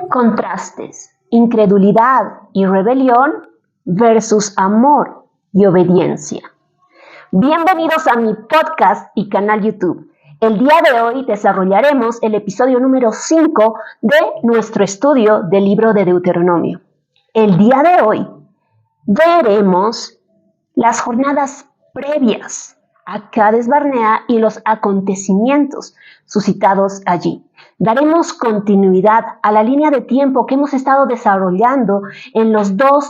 Contrastes: incredulidad y rebelión versus amor y obediencia. Bienvenidos a mi podcast y canal YouTube. El día de hoy desarrollaremos el episodio número 5 de nuestro estudio del libro de Deuteronomio. El día de hoy veremos las jornadas previas a Cades Barnea y los acontecimientos suscitados allí. Daremos continuidad a la línea de tiempo que hemos estado desarrollando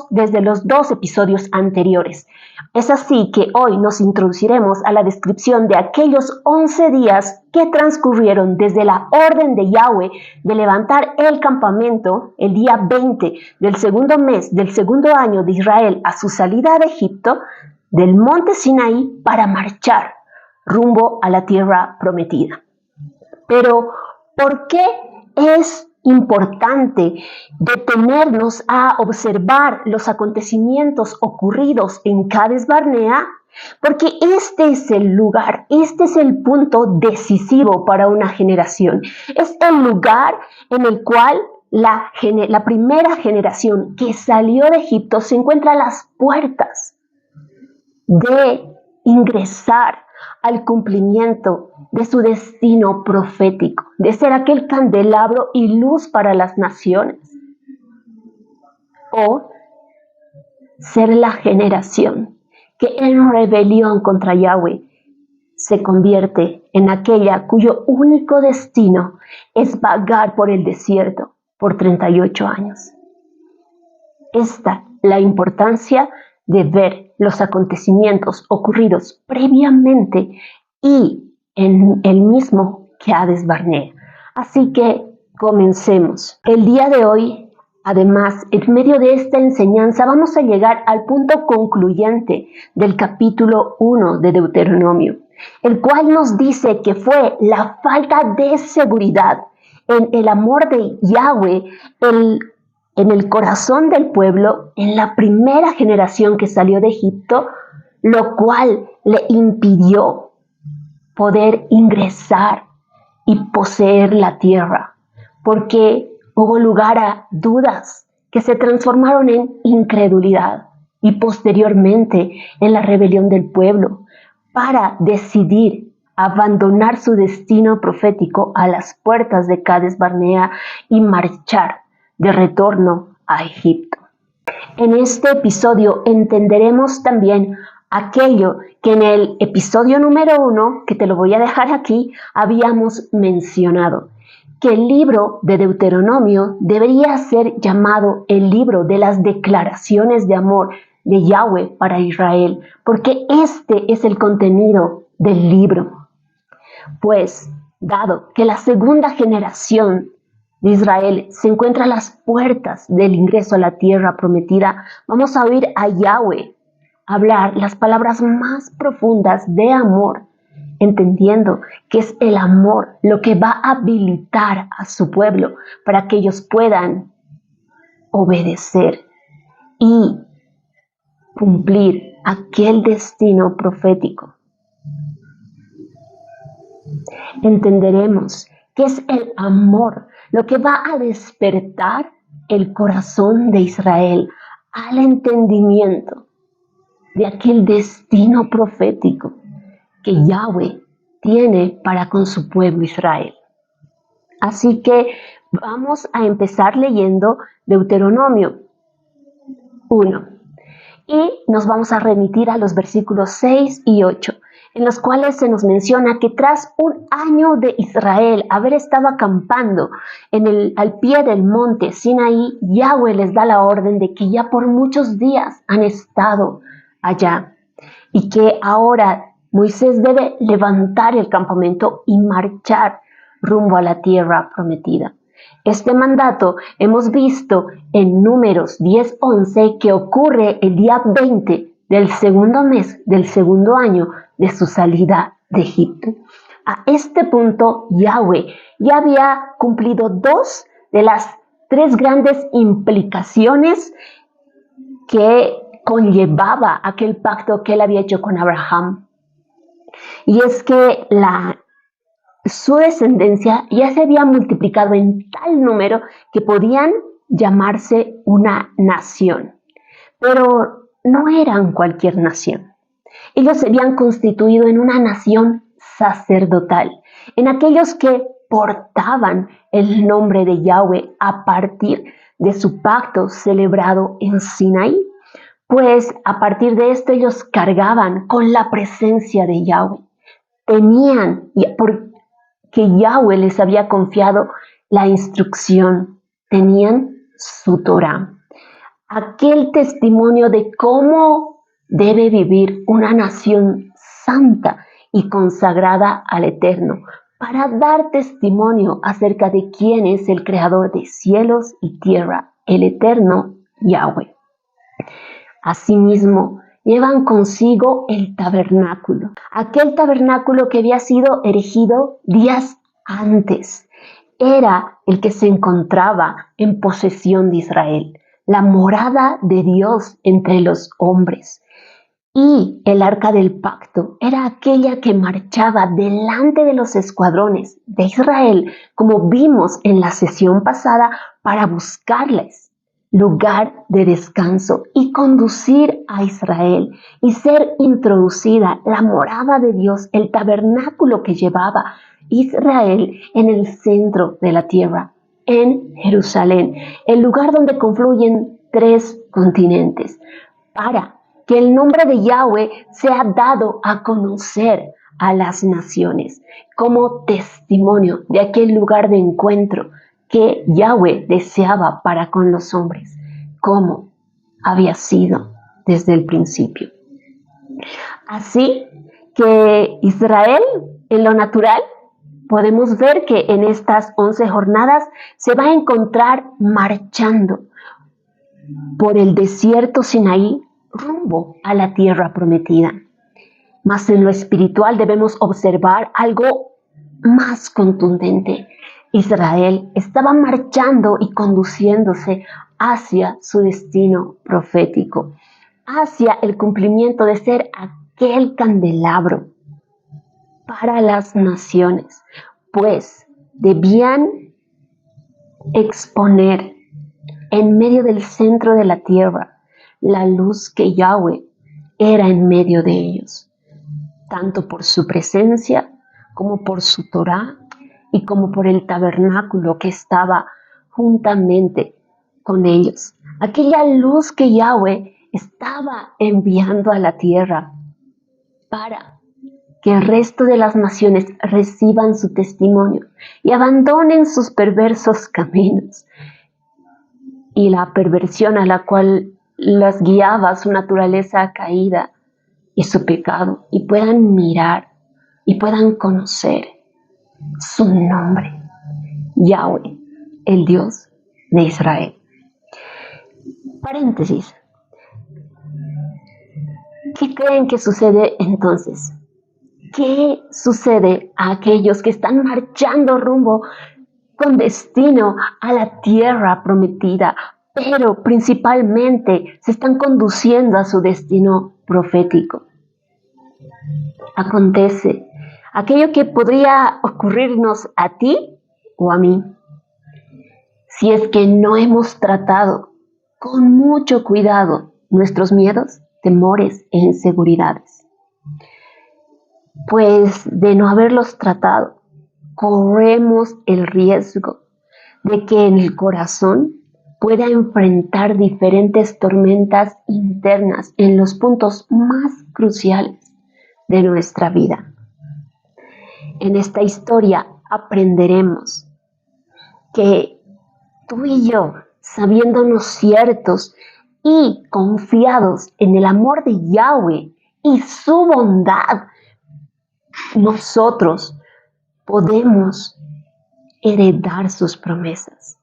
desde los dos episodios anteriores. Es así que hoy nos introduciremos a la descripción de aquellos 11 días que transcurrieron desde la orden de Yahweh de levantar el campamento el día 20 del segundo mes del segundo año de Israel a su salida de Egipto, del monte Sinaí, para marchar rumbo a la tierra prometida. Pero, ¿por qué es importante detenernos a observar los acontecimientos ocurridos en Cades Barnea? Porque este es el lugar, este es el punto decisivo para una generación. Es el lugar en el cual la primera generación que salió de Egipto se encuentra a las puertas de ingresar al cumplimiento de su destino profético, de ser aquel candelabro y luz para las naciones, o ser la generación que en rebelión contra Yahweh se convierte en aquella cuyo único destino es vagar por el desierto por 38 años. Esta la importancia de ver los acontecimientos ocurridos previamente y en el mismo Cades Barnea. Así que comencemos. El día de hoy, además, en medio de esta enseñanza, vamos a llegar al punto concluyente del capítulo 1 de Deuteronomio, el cual nos dice que fue la falta de seguridad en el amor de Yahweh, en el corazón del pueblo, en la primera generación que salió de Egipto, lo cual le impidió poder ingresar y poseer la tierra, porque hubo lugar a dudas que se transformaron en incredulidad y posteriormente en la rebelión del pueblo para decidir abandonar su destino profético a las puertas de Cades Barnea y marchar de retorno a Egipto. En este episodio entenderemos también aquello que en el episodio número 1, que te lo voy a dejar aquí, habíamos mencionado, que el libro de Deuteronomio debería ser llamado el libro de las declaraciones de amor de Yahweh para Israel, porque este es el contenido del libro. Pues, dado que la segunda generación de Israel se encuentra a las puertas del ingreso a la tierra prometida, vamos a oír a Yahweh hablar las palabras más profundas de amor, entendiendo que es el amor lo que va a habilitar a su pueblo para que ellos puedan obedecer y cumplir aquel destino profético. Entenderemos que es el amor lo que va a despertar el corazón de Israel al entendimiento de aquel destino profético que Yahweh tiene para con su pueblo Israel. Así que vamos a empezar leyendo Deuteronomio 1 y nos vamos a remitir a los versículos 6 y 8, en los cuales se nos menciona que tras un año de Israel haber estado acampando al pie del monte Sinaí, Yahweh les da la orden de que ya por muchos días han estado allá y que ahora Moisés debe levantar el campamento y marchar rumbo a la tierra prometida. Este mandato hemos visto en Números 10:11 que ocurre el día 20 del segundo mes del segundo año de su salida de Egipto. A este punto, Yahweh ya había cumplido 2 de las 3 grandes implicaciones que conllevaba aquel pacto que él había hecho con Abraham. Y es que la su descendencia ya se había multiplicado en tal número que podían llamarse una nación. Pero no eran cualquier nación. Ellos se habían constituido en una nación sacerdotal, en aquellos que portaban el nombre de Yahweh a partir de su pacto celebrado en Sinaí. Pues a partir de esto ellos cargaban con la presencia de Yahweh. Tenían, porque Yahweh les había confiado la instrucción, tenían su Torah, aquel testimonio de cómo debe vivir una nación santa y consagrada al Eterno, para dar testimonio acerca de quién es el creador de cielos y tierra, el Eterno Yahweh. Asimismo, llevan consigo el tabernáculo, aquel tabernáculo que había sido erigido días antes. Era el que se encontraba en posesión de Israel, la morada de Dios entre los hombres. Y el arca del pacto era aquella que marchaba delante de los escuadrones de Israel, como vimos en la sesión pasada, para buscarles lugar de descanso y conducir a Israel y ser introducida la morada de Dios, el tabernáculo que llevaba Israel en el centro de la tierra, en Jerusalén, el lugar donde confluyen 3 continentes, para que el nombre de Yahweh sea dado a conocer a las naciones como testimonio de aquel lugar de encuentro que Yahweh deseaba para con los hombres, como había sido desde el principio. Así que Israel, en lo natural, podemos ver que en estas 11 jornadas se va a encontrar marchando por el desierto Sinaí rumbo a la tierra prometida. Mas en lo espiritual debemos observar algo más contundente. Israel estaba marchando y conduciéndose hacia su destino profético, hacia el cumplimiento de ser aquel candelabro para las naciones, pues debían exponer en medio del centro de la tierra la luz que Yahweh era en medio de ellos, tanto por su presencia como por su Torah y como por el tabernáculo que estaba juntamente con ellos. Aquella luz que Yahweh estaba enviando a la tierra para que el resto de las naciones reciban su testimonio y abandonen sus perversos caminos y la perversión a la cual las guiaba su naturaleza caída y su pecado, y puedan mirar y puedan conocer su nombre, Yahweh, el Dios de Israel. Paréntesis. ¿Qué creen que sucede entonces? ¿Qué sucede a aquellos que están marchando rumbo con destino a la tierra prometida, pero principalmente se están conduciendo a su destino profético? Acontece aquello que podría ocurrirnos a ti o a mí, si es que no hemos tratado con mucho cuidado nuestros miedos, temores e inseguridades. Pues de no haberlos tratado, corremos el riesgo de que en el corazón pueda enfrentar diferentes tormentas internas en los puntos más cruciales de nuestra vida. En esta historia aprenderemos que tú y yo, sabiéndonos ciertos y confiados en el amor de Yahweh y su bondad, nosotros podemos heredar sus promesas.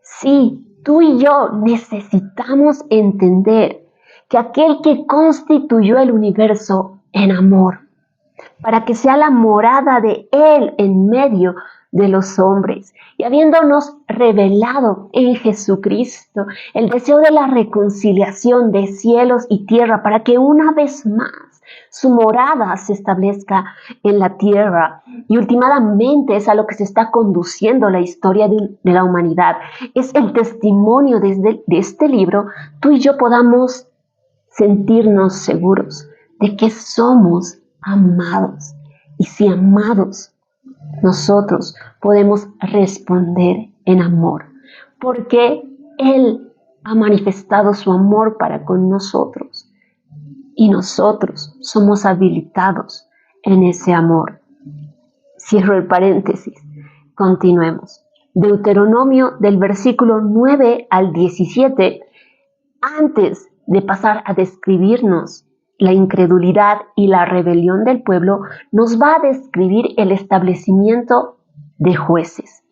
Sí, tú y yo necesitamos entender que aquel que constituyó el universo en amor, para que sea la morada de Él en medio de los hombres, y habiéndonos revelado en Jesucristo el deseo de la reconciliación de cielos y tierra, para que una vez más su morada se establezca en la tierra. Y últimamente es a lo que se está conduciendo la historia de la humanidad. Es el testimonio de este libro, tú y yo podamos sentirnos seguros de que somos amados. Y si amados, nosotros podemos responder en amor, porque Él ha manifestado su amor para con nosotros y nosotros somos habilitados en ese amor. Cierro el paréntesis. Continuemos. Deuteronomio del versículo 9 al 17, antes de pasar a describirnos la incredulidad y la rebelión del pueblo, nos va a describir el establecimiento de jueces.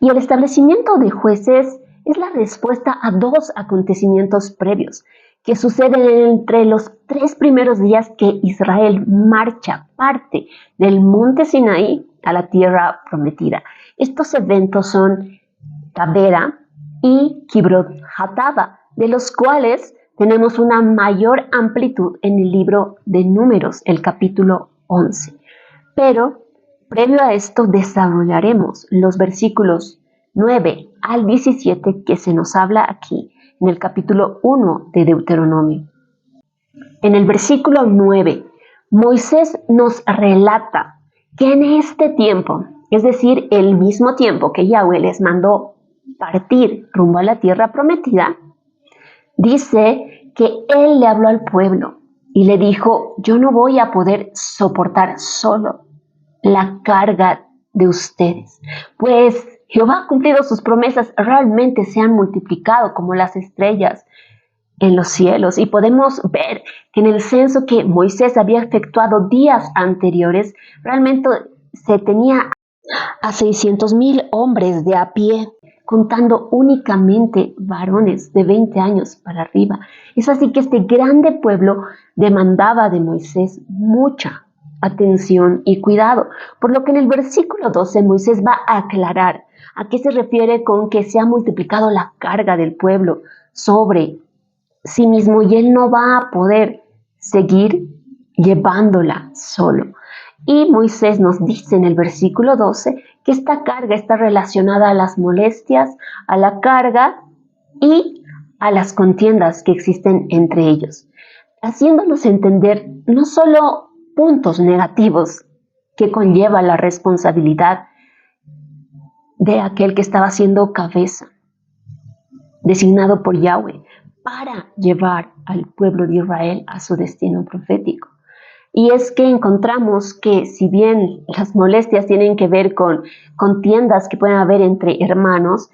Y el establecimiento de jueces es la respuesta a dos acontecimientos previos que suceden entre los 3 primeros días que Israel parte del monte Sinaí a la tierra prometida. Estos eventos son Tabera y Kibrot Hatava, de los cuales tenemos una mayor amplitud en el libro de Números, el capítulo 11. Pero previo a esto desarrollaremos los versículos 9 al 17 que se nos habla aquí en el capítulo 1 de Deuteronomio. En el versículo 9, Moisés nos relata que en este tiempo, es decir, el mismo tiempo que Yahweh les mandó partir rumbo a la tierra prometida, dice que él le habló al pueblo y le dijo: yo no voy a poder soportar solo la carga de ustedes, pues Jehová ha cumplido sus promesas, realmente se han multiplicado como las estrellas en los cielos. Y podemos ver que en el censo que Moisés había efectuado días anteriores, realmente se tenía a 600,000 hombres de a pie, contando únicamente varones de 20 años para arriba. Es así que este grande pueblo demandaba de Moisés mucha atención y cuidado, por lo que en el versículo 12 Moisés va a aclarar a qué se refiere con que se ha multiplicado la carga del pueblo sobre sí mismo y él no va a poder seguir llevándola solo. Y Moisés nos dice en el versículo 12 que esta carga está relacionada a las molestias, a la carga y a las contiendas que existen entre ellos, haciéndonos entender no solo puntos negativos que conlleva la responsabilidad de aquel que estaba siendo cabeza, designado por Yahweh para llevar al pueblo de Israel a su destino profético. Y es que encontramos que si bien las molestias tienen que ver con contiendas que pueden haber entre hermanos,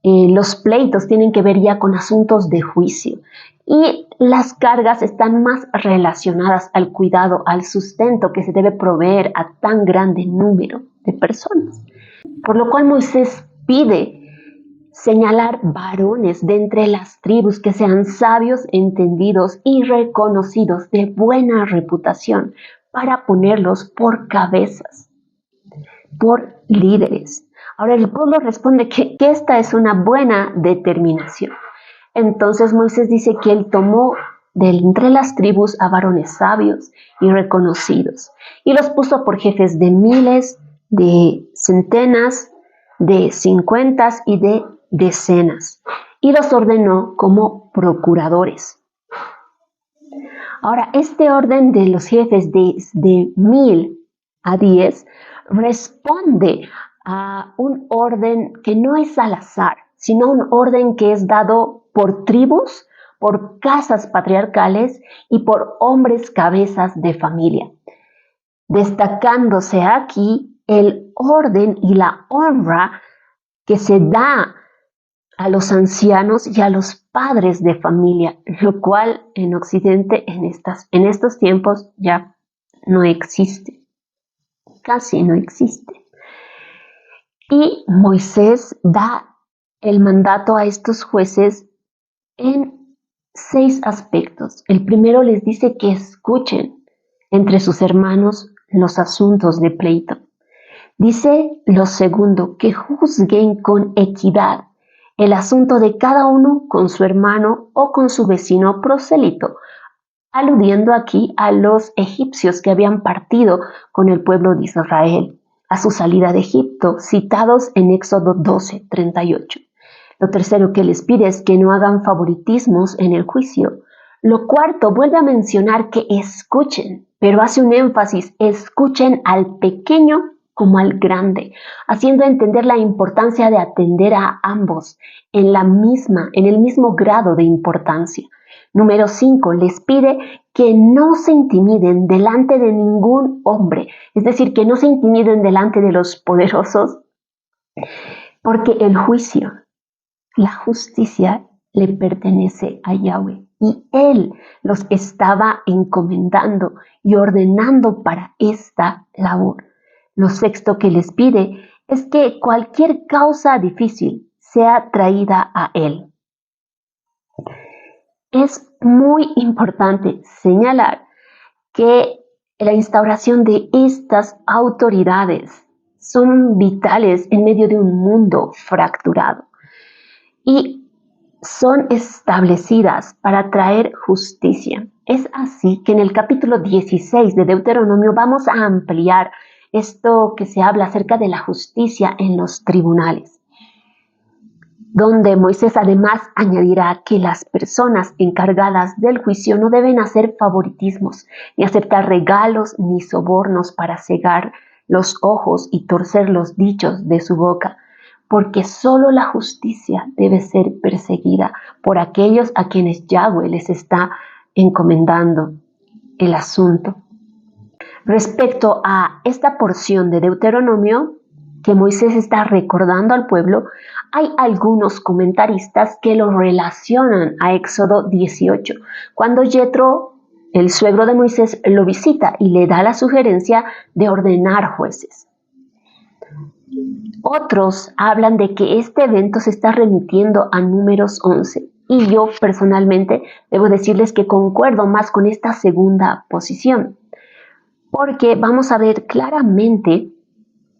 los pleitos tienen que ver ya con asuntos de juicio. Y las cargas están más relacionadas al cuidado, al sustento que se debe proveer a tan grande número de personas. Por lo cual Moisés pide señalar varones de entre las tribus que sean sabios, entendidos y reconocidos de buena reputación para ponerlos por cabezas, por líderes. Ahora el pueblo responde que esta es una buena determinación. Entonces Moisés dice que él tomó de entre las tribus a varones sabios y reconocidos y los puso por jefes de miles, de centenas, de 50 y de decenas, y los ordenó como procuradores. Ahora, este orden de los jefes de 1000 a 10 responde a un orden que no es al azar, sino un orden que es dado por tribus, por casas patriarcales y por hombres cabezas de familia, destacándose aquí el orden y la honra que se da a los ancianos y a los padres de familia, lo cual en Occidente en estos tiempos ya no existe, casi no existe. Y Moisés da el mandato a estos jueces en 6 aspectos. El primero les dice que escuchen entre sus hermanos los asuntos de pleito. Dice lo segundo, que juzguen con equidad el asunto de cada uno con su hermano o con su vecino prosélito, aludiendo aquí a los egipcios que habían partido con el pueblo de Israel a su salida de Egipto, citados en Éxodo 12:38. Lo tercero que les pide es que no hagan favoritismos en el juicio. Lo cuarto, vuelve a mencionar que escuchen, pero hace un énfasis, escuchen al pequeño como al grande, haciendo entender la importancia de atender a ambos en el mismo grado de importancia. Número 5, les pide que no se intimiden delante de ningún hombre, es decir, que no se intimiden delante de los poderosos, porque el juicio, la justicia le pertenece a Yahweh y Él los estaba encomendando y ordenando para esta labor. Lo sexto que les pide es que cualquier causa difícil sea traída a Él. Es muy importante señalar que la instauración de estas autoridades son vitales en medio de un mundo fracturado y son establecidas para traer justicia. Es así que en el capítulo 16 de Deuteronomio vamos a ampliar esto que se habla acerca de la justicia en los tribunales, donde Moisés además añadirá que las personas encargadas del juicio no deben hacer favoritismos, ni aceptar regalos ni sobornos para cegar los ojos y torcer los dichos de su boca, porque solo la justicia debe ser perseguida por aquellos a quienes Yahweh les está encomendando el asunto. Respecto a esta porción de Deuteronomio que Moisés está recordando al pueblo, hay algunos comentaristas que lo relacionan a Éxodo 18, cuando Yetro, el suegro de Moisés, lo visita y le da la sugerencia de ordenar jueces. Otros hablan de que este evento se está remitiendo a Números 11, y yo personalmente debo decirles que concuerdo más con esta segunda posición, porque vamos a ver claramente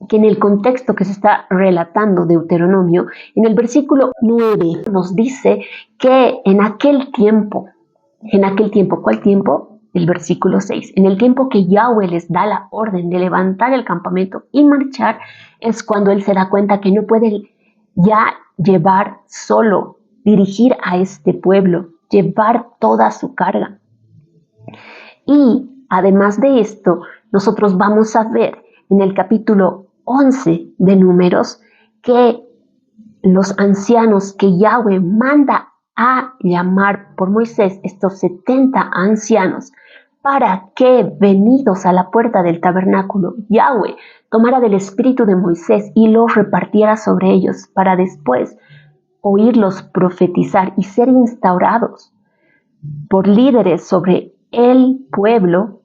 que en el contexto que se está relatando Deuteronomio, en el versículo 9 nos dice que en aquel tiempo, ¿cuál tiempo? El versículo 6, en el tiempo que Yahweh les da la orden de levantar el campamento y marchar, es cuando él se da cuenta que no puede ya llevar solo, dirigir a este pueblo, llevar toda su carga. Y además de esto, nosotros vamos a ver en el capítulo 11 de Números que los ancianos que Yahweh manda a llamar por Moisés, estos 70 ancianos, para que venidos a la puerta del tabernáculo, Yahweh tomara del espíritu de Moisés y los repartiera sobre ellos, para después oírlos profetizar y ser instaurados por líderes sobre el pueblo.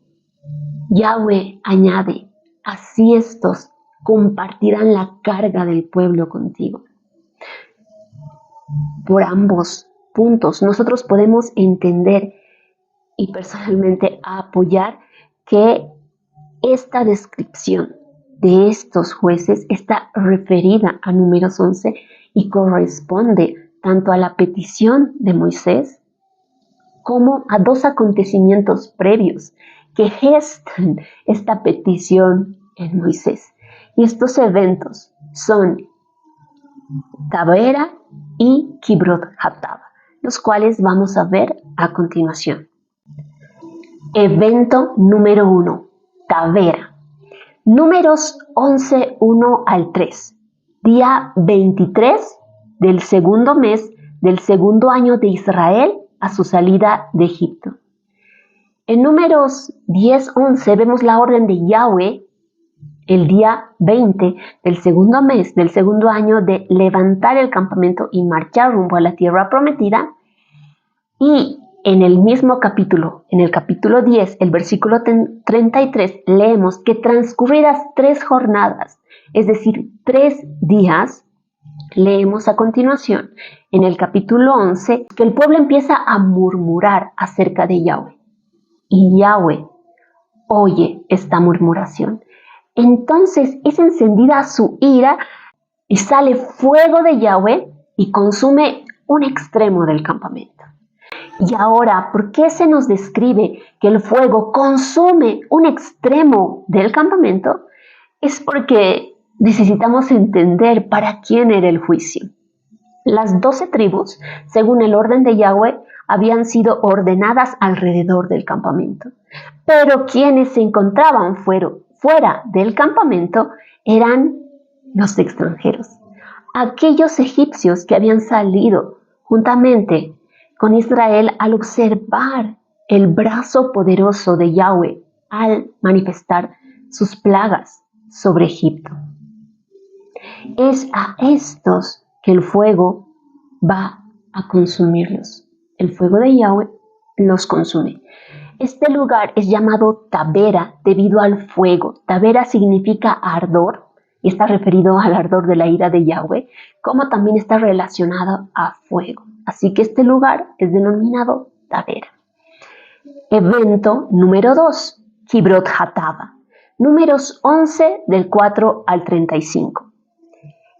Yahweh añade, así estos compartirán la carga del pueblo contigo. Por ambos puntos nosotros podemos entender y personalmente apoyar que esta descripción de estos jueces está referida a Números 11 y corresponde tanto a la petición de Moisés como a dos acontecimientos previos que gestan esta petición en Moisés. Y estos eventos son Tavera y Kibrot Hatava, los cuales vamos a ver a continuación. Evento número 1, Tavera. Números 11, 1 al 3. Día 23 del segundo mes del segundo año de Israel a su salida de Egipto. En Números 10, 11 vemos la orden de Yahweh el día 20 del segundo mes del segundo año de levantar el campamento y marchar rumbo a la tierra prometida. Y en el mismo capítulo, en el capítulo 10, el versículo 33, leemos que transcurridas 3 jornadas, es decir, 3 días, leemos a continuación en el capítulo 11 que el pueblo empieza a murmurar acerca de Yahweh. Y Yahweh oye esta murmuración. Entonces es encendida su ira y sale fuego de Yahweh y consume un extremo del campamento. Y ahora, ¿por qué se nos describe que el fuego consume un extremo del campamento? Es porque necesitamos entender para quién era el juicio. Las 12 tribus, según el orden de Yahweh, habían sido ordenadas alrededor del campamento. Pero quienes se encontraban fuera del campamento eran los extranjeros, aquellos egipcios que habían salido juntamente con Israel al observar el brazo poderoso de Yahweh al manifestar sus plagas sobre Egipto. Es a estos que el fuego va a consumirlos. El fuego de Yahweh los consume. Este lugar es llamado Tabera debido al fuego. Tabera significa ardor y está referido al ardor de la ira de Yahweh, como también está relacionado a fuego. Así que este lugar es denominado Tabera. Evento número 2, Kibrot Hatava. Números 11 del 4 al 35.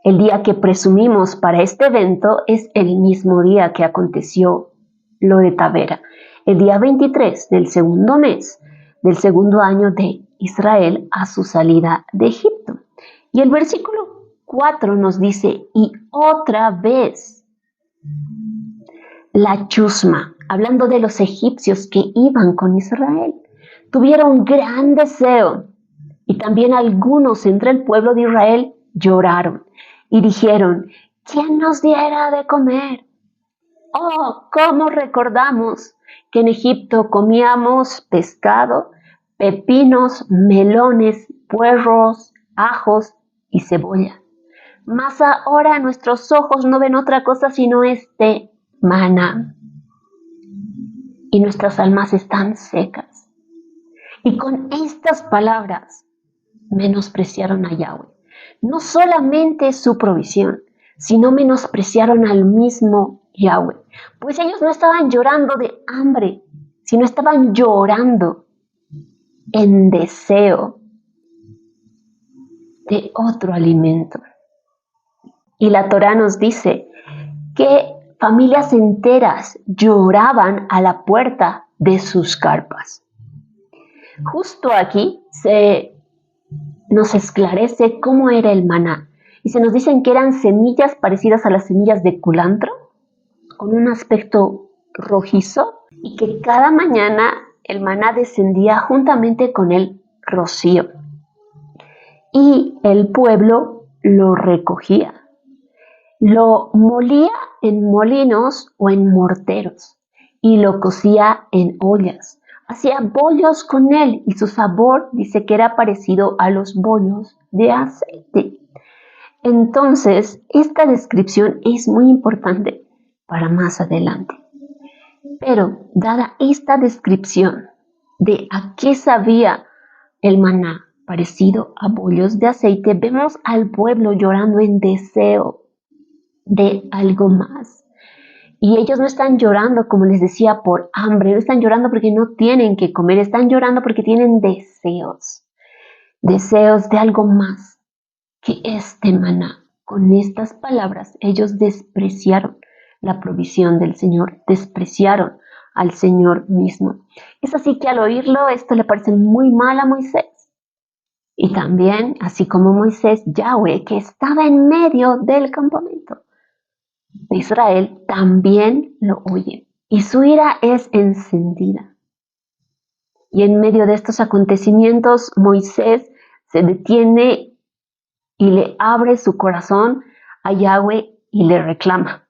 El día que presumimos para este evento es el mismo día que aconteció lo de Tabera, el día 23 del segundo mes del segundo año de Israel a su salida de Egipto. Y el versículo 4 nos dice, y otra vez la chusma, hablando de los egipcios que iban con Israel, tuvieron gran deseo, y también algunos entre el pueblo de Israel lloraron y dijeron, ¿quién nos diera de comer? Oh, ¿cómo recordamos que en Egipto comíamos pescado, pepinos, melones, puerros, ajos y cebolla? Mas ahora nuestros ojos no ven otra cosa sino este maná. Y nuestras almas están secas. Y con estas palabras menospreciaron a Yahweh. No solamente su provisión, sino menospreciaron al mismo Yahweh. Pues ellos no estaban llorando de hambre, sino estaban llorando en deseo de otro alimento. Y la Torá nos dice que familias enteras lloraban a la puerta de sus carpas. Justo aquí nos esclarece cómo era el maná. Y se nos dicen que eran semillas parecidas a las semillas de culantro, con un aspecto rojizo, y que cada mañana el maná descendía juntamente con el rocío. Y el pueblo lo recogía. Lo molía en molinos o en morteros y lo cocía en ollas. Hacía bollos con él y su sabor dice que era parecido a los bollos de aceite. Entonces, esta descripción es muy importante para más adelante. Pero, dada esta descripción de a qué sabía el maná parecido a bollos de aceite, vemos al pueblo llorando en deseo de algo más. Y ellos no están llorando, como les decía, por hambre, no están llorando porque no tienen que comer, están llorando porque tienen deseos de algo más que este maná. Con estas palabras, ellos despreciaron la provisión del Señor, despreciaron al Señor mismo. Es así que al oírlo, esto le parece muy mal a Moisés. Y también, así como Moisés, Yahweh, que estaba en medio del campamento de Israel, también lo oye. Y su ira es encendida. Y en medio de estos acontecimientos, Moisés se detiene y le abre su corazón a Yahweh y le reclama.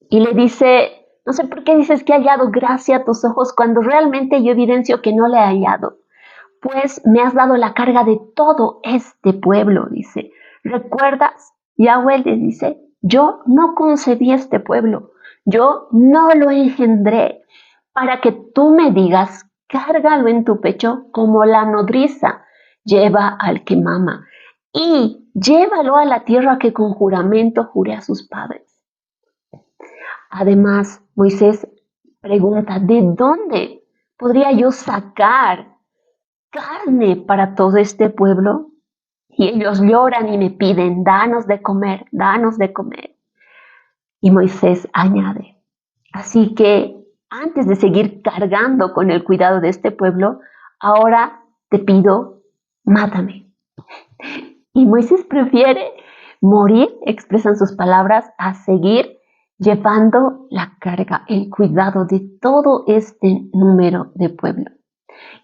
Y le dice, no sé por qué dices que he hallado gracia a tus ojos cuando realmente yo evidencio que no le he hallado. Pues me has dado la carga de todo este pueblo, dice. ¿Recuerdas? Yahweh le dice, yo no concebí este pueblo, yo no lo engendré, para que tú me digas, cárgalo en tu pecho como la nodriza lleva al que mama, y llévalo a la tierra que con juramento juré a sus padres. Además, Moisés pregunta, ¿de dónde podría yo sacar carne para todo este pueblo? Y ellos lloran y me piden, danos de comer, danos de comer. Y Moisés añade, así que antes de seguir cargando con el cuidado de este pueblo, ahora te pido, mátame. Y Moisés prefiere morir, expresan sus palabras, a seguir llevando la carga, el cuidado de todo este número de pueblo.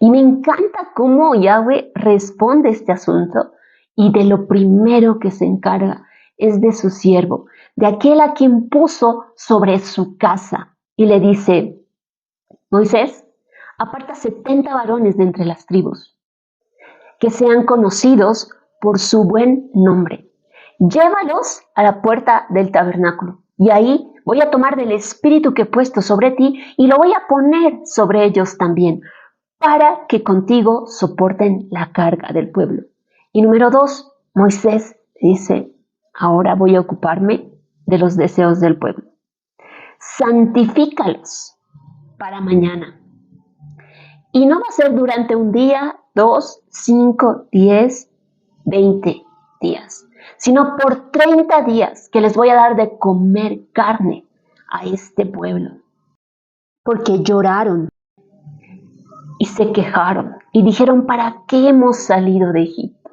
Y me encanta cómo Yahweh responde a este asunto y de lo primero que se encarga es de su siervo, de aquel a quien puso sobre su casa. Y le dice, Moisés, aparta 70 varones de entre las tribus, que sean conocidos por su buen nombre. Llévalos a la puerta del tabernáculo y ahí voy a tomar del espíritu que he puesto sobre ti y lo voy a poner sobre ellos también, para que contigo soporten la carga del pueblo. Y número 2, Moisés dice, ahora voy a ocuparme de los deseos del pueblo. Santifícalos para mañana. Y no va a ser durante un día, 2, 5, 10, 20 días, sino por 30 días que les voy a dar de comer carne a este pueblo. Porque lloraron y se quejaron y dijeron, ¿para qué hemos salido de Egipto?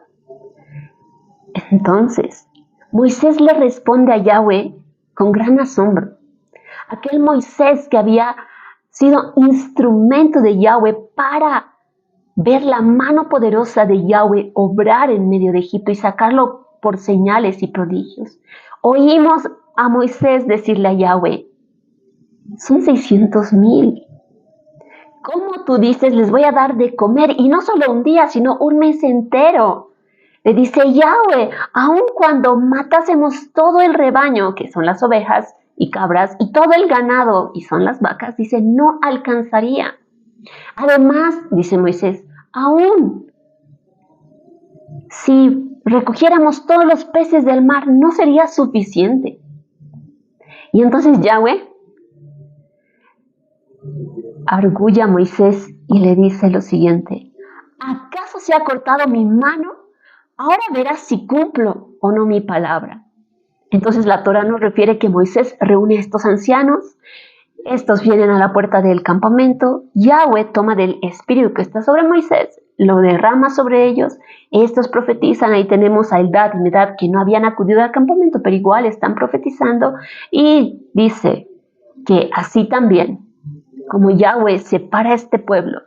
Entonces, Moisés le responde a Yahweh con gran asombro. Aquel Moisés que había sido instrumento de Yahweh para ver la mano poderosa de Yahweh obrar en medio de Egipto y sacarlo por señales y prodigios. Oímos a Moisés decirle a Yahweh, son 600,000. ¿Cómo tú dices, les voy a dar de comer? Y no solo un día, sino un mes entero. Le dice Yahweh, aun cuando matásemos todo el rebaño, que son las ovejas y cabras, y todo el ganado, y son las vacas, dice, no alcanzaría. Además, dice Moisés, aún si recogiéramos todos los peces del mar, no sería suficiente. Y entonces Yahweh arguye a Moisés y le dice lo siguiente, ¿acaso se ha cortado mi mano? Ahora verás si cumplo o no mi palabra. Entonces la Torah nos refiere que Moisés reúne a estos ancianos, estos vienen a la puerta del campamento, Yahweh toma del espíritu que está sobre Moisés, lo derrama sobre ellos, estos profetizan, ahí tenemos a Eldad y Medad que no habían acudido al campamento, pero igual están profetizando, y dice que así también, como Yahweh separa a este pueblo,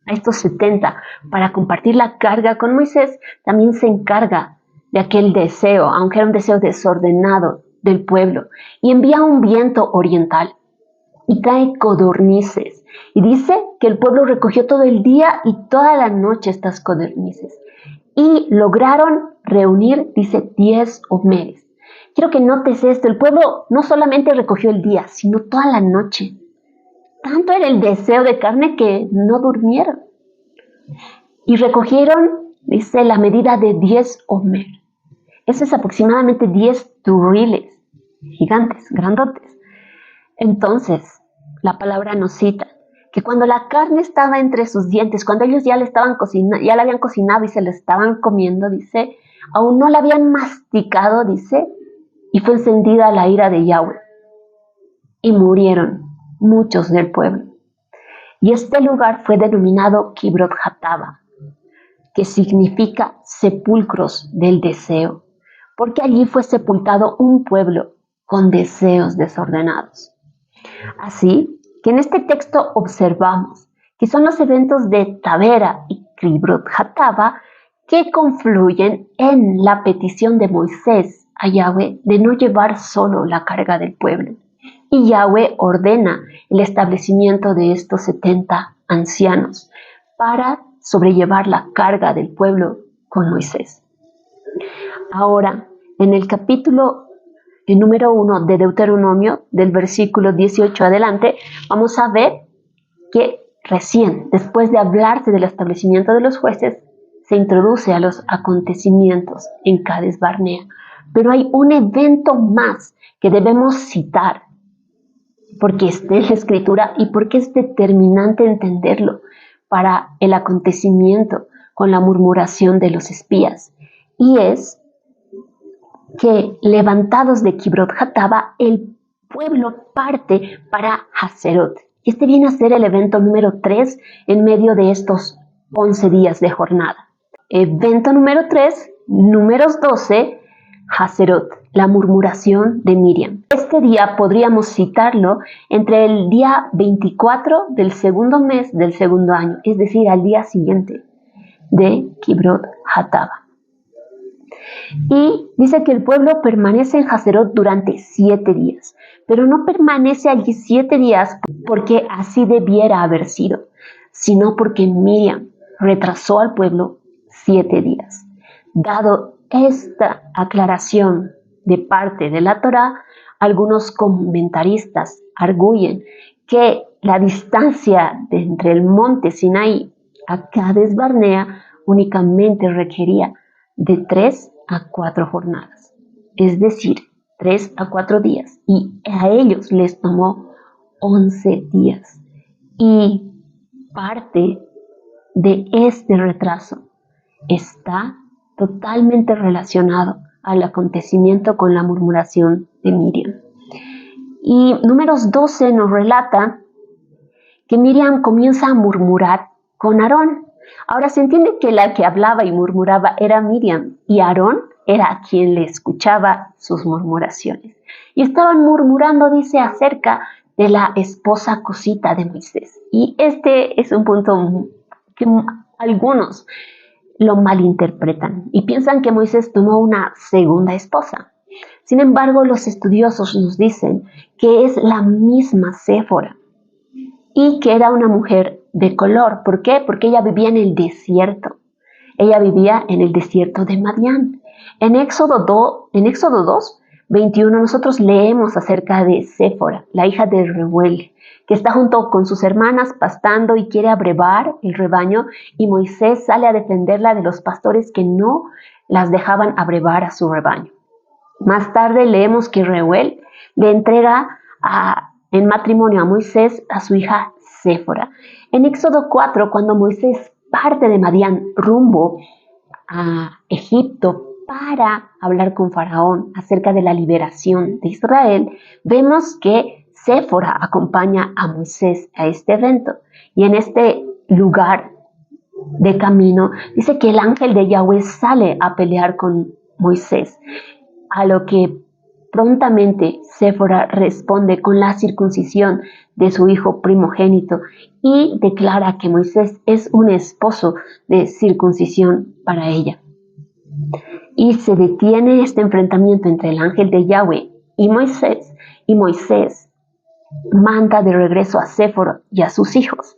a estos 70, para compartir la carga con Moisés, también se encarga de aquel deseo, aunque era un deseo desordenado del pueblo, y envía un viento oriental y trae codornices. Y dice que el pueblo recogió todo el día y toda la noche estas codornices. Y lograron reunir, dice, 10 homeres. Quiero que notes esto, el pueblo no solamente recogió el día, sino toda la noche. Tanto era el deseo de carne que no durmieron. Y recogieron, dice, la medida de 10 homer. Eso es aproximadamente 10 turriles, gigantes, grandotes. Entonces, la palabra nos cita que cuando la carne estaba entre sus dientes, cuando ellos ya la habían cocinado y se la estaban comiendo, dice, aún no la habían masticado, dice, y fue encendida la ira de Yahweh. Y murieron muchos del pueblo. Y este lugar fue denominado Kibrot Hatava, que significa sepulcros del deseo, porque allí fue sepultado un pueblo con deseos desordenados. Así que en este texto observamos que son los eventos de Tabera y Kibrot Hatava que confluyen en la petición de Moisés a Yahweh de no llevar solo la carga del pueblo. Y Yahweh ordena el establecimiento de estos 70 ancianos para sobrellevar la carga del pueblo con Moisés. Ahora, en el capítulo número 1 de Deuteronomio, del versículo 18 adelante, vamos a ver que recién, después de hablarse del establecimiento de los jueces, se introduce a los acontecimientos en Cades Barnea. Pero hay un evento más que debemos citar, porque está en la escritura y porque es determinante entenderlo para el acontecimiento con la murmuración de los espías. Y es que levantados de Kibrot Hatava, el pueblo parte para Haserot. Este viene a ser el evento número 3 en medio de estos 11 días de jornada. Evento número 3, números 12, Hazerot, la murmuración de Miriam. Este día podríamos citarlo entre el día 24 del segundo mes del segundo año, es decir, al día siguiente de Kibrot Hatava. Y dice que el pueblo permanece en Hazerot durante 7 días, pero no permanece allí 7 días porque así debiera haber sido, sino porque Miriam retrasó al pueblo 7 días. Dado esta aclaración de parte de la Torá, algunos comentaristas arguyen que la distancia entre el monte Sinaí a Cades Barnea únicamente requería de 3 a 4 jornadas, es decir, 3 a 4 días, y a ellos les tomó 11 días. Y parte de este retraso está totalmente relacionado al acontecimiento con la murmuración de Miriam. Y números 12 nos relata que Miriam comienza a murmurar con Aarón. Ahora se entiende que la que hablaba y murmuraba era Miriam y Aarón era quien le escuchaba sus murmuraciones. Y estaban murmurando, dice, acerca de la esposa cosita de Moisés. Y este es un punto que algunos lo malinterpretan y piensan que Moisés tomó una segunda esposa. Sin embargo, los estudiosos nos dicen que es la misma Séfora y que era una mujer de color. ¿Por qué? Porque ella vivía en el desierto. Ella vivía en el desierto de Madián. En Éxodo 2, 21, nosotros leemos acerca de Séfora, la hija de Reuel, que está junto con sus hermanas pastando y quiere abrevar el rebaño, y Moisés sale a defenderla de los pastores que no las dejaban abrevar a su rebaño. Más tarde leemos que Reuel le entrega en matrimonio a Moisés a su hija Séfora. En Éxodo 4, cuando Moisés parte de Madián rumbo a Egipto para hablar con Faraón acerca de la liberación de Israel, vemos que Séfora acompaña a Moisés a este evento. Y en este lugar de camino dice que el ángel de Yahweh sale a pelear con Moisés, a lo que prontamente Séfora responde con la circuncisión de su hijo primogénito y declara que Moisés es un esposo de circuncisión para ella. Y se detiene este enfrentamiento entre el ángel de Yahweh y Moisés manda de regreso a Séfora y a sus hijos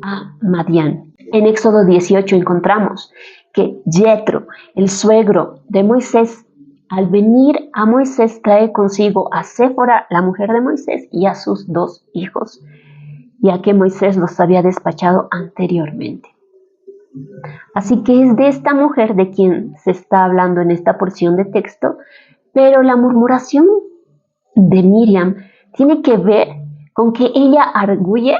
a Madián. En Éxodo 18 encontramos que Jetro, el suegro de Moisés, al venir a Moisés trae consigo a Séfora, la mujer de Moisés, y a sus 2 hijos, ya que Moisés los había despachado anteriormente. Así que es de esta mujer de quien se está hablando en esta porción de texto, pero la murmuración de Miriam tiene que ver con que ella arguye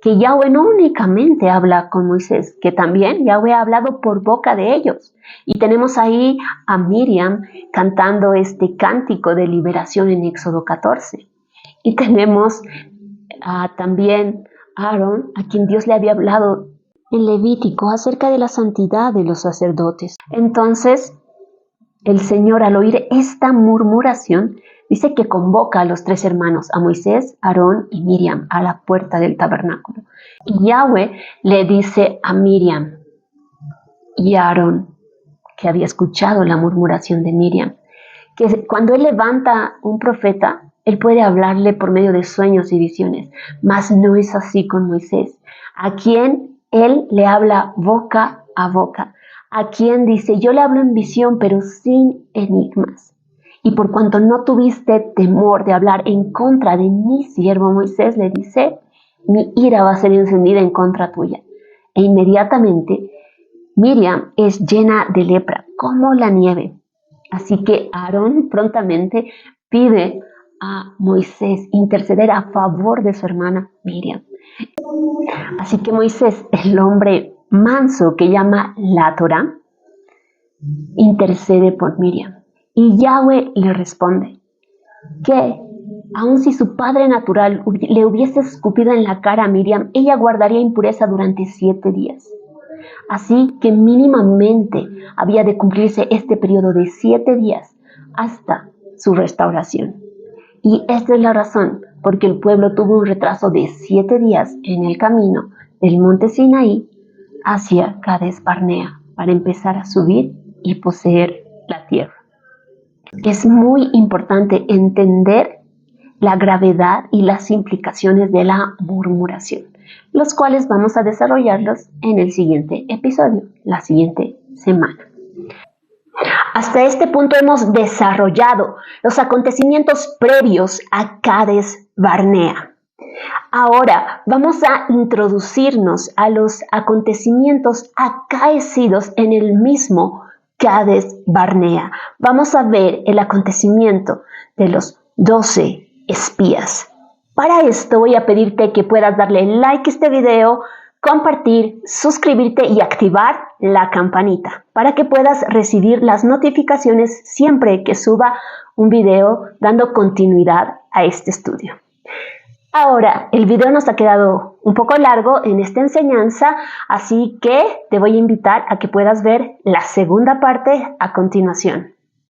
que Yahweh no únicamente habla con Moisés, que también Yahweh ha hablado por boca de ellos. Y tenemos ahí a Miriam cantando este cántico de liberación en Éxodo 14. Y tenemos también a Aarón, a quien Dios le había hablado en Levítico acerca de la santidad de los sacerdotes. Entonces, el Señor, al oír esta murmuración, dice que convoca a los 3 hermanos, a Moisés, Aarón y Miriam, a la puerta del tabernáculo. Y Yahweh le dice a Miriam y a Aarón, que había escuchado la murmuración de Miriam, que cuando él levanta un profeta, él puede hablarle por medio de sueños y visiones, mas no es así con Moisés, a quien él le habla boca a boca, a quien dice, yo le hablo en visión, pero sin enigmas. Y por cuanto no tuviste temor de hablar en contra de mi siervo Moisés, le dice, mi ira va a ser encendida en contra tuya. E inmediatamente Miriam es llena de lepra, como la nieve. Así que Aarón prontamente pide a Moisés interceder a favor de su hermana Miriam. Así que Moisés, el hombre manso que llama la Torá, intercede por Miriam. Y Yahweh le responde que Aun si su padre natural le hubiese escupido en la cara a Miriam, ella guardaría impureza durante 7 días. Así que mínimamente había de cumplirse este periodo de 7 días hasta su restauración. Y esta es la razón por que el pueblo tuvo un retraso de 7 días en el camino del monte Sinaí hacia Cades Barnea para empezar a subir y poseer la tierra. Es muy importante entender la gravedad y las implicaciones de la murmuración, los cuales vamos a desarrollarlos en el siguiente episodio, la siguiente semana. Hasta este punto hemos desarrollado los acontecimientos previos a Cades Barnea. Ahora vamos a introducirnos a los acontecimientos acaecidos en el mismo Cades Barnea. Vamos a ver el acontecimiento de los 12 espías. Para esto voy a pedirte que puedas darle like a este video, compartir, suscribirte y activar la campanita para que puedas recibir las notificaciones siempre que suba un video dando continuidad a este estudio. Ahora, el video nos ha quedado un poco largo en esta enseñanza, así que te voy a invitar a que puedas ver la segunda parte a continuación.